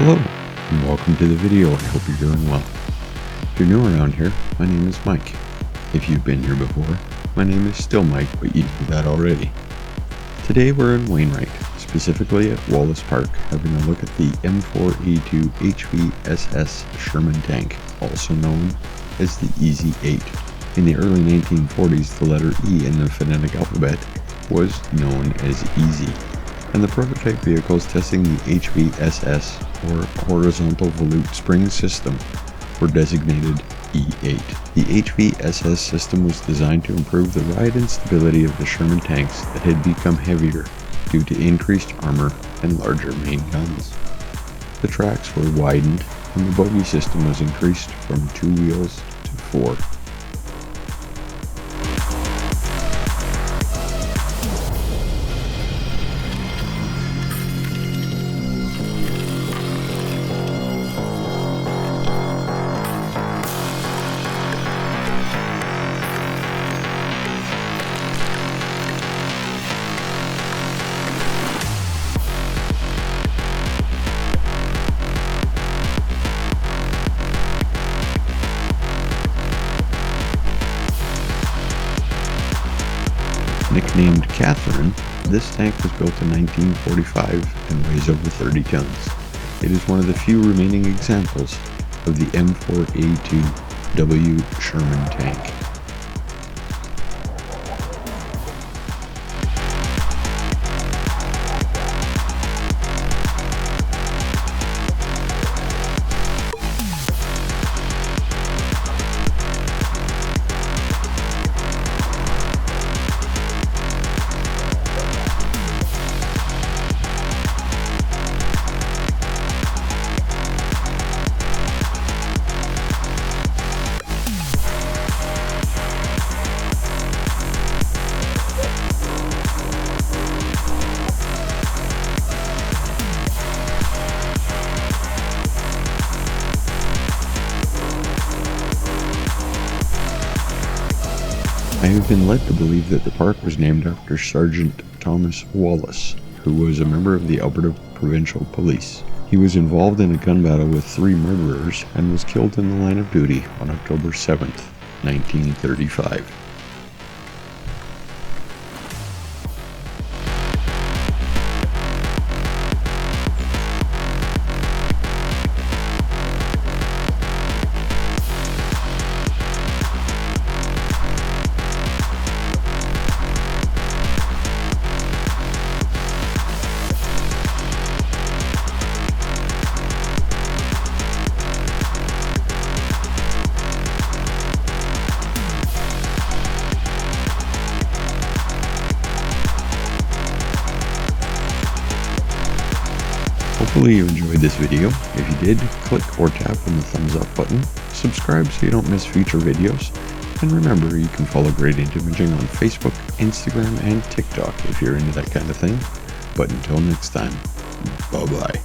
Hello, and welcome to the video. I hope you're doing well. If you're new around here, my name is Mike. If you've been here before, my name is still Mike, but you knew that already. Today we're in Wainwright, specifically at Wallace Park, having a look at the M4A2 HVSS Sherman tank, also known as the EZ-8. In the early 1940s, the letter E in the phonetic alphabet was known as EZ, and the prototype vehicles testing the HVSS, or Horizontal Volute Spring System, were designated E8. The HVSS system was designed to improve the ride and stability of the Sherman tanks that had become heavier due to increased armor and larger main guns. The tracks were widened, and the bogie system was increased from 2 wheels to 4. Nicknamed Catherine, this tank was built in 1945 and weighs over 30 tons. It is one of the few remaining examples of the M4A2W Sherman tank. I have been led to believe that the park was named after Sergeant Thomas Wallace, who was a member of the Alberta Provincial Police. He was involved in a gun battle with 3 murderers and was killed in the line of duty on October 7th, 1935. Hopefully you enjoyed this video. If you did, click or tap on the thumbs up button, subscribe so you don't miss future videos, and remember you can follow Gradient Imaging on Facebook, Instagram, and TikTok if you're into that kind of thing. But until next time, bye bye.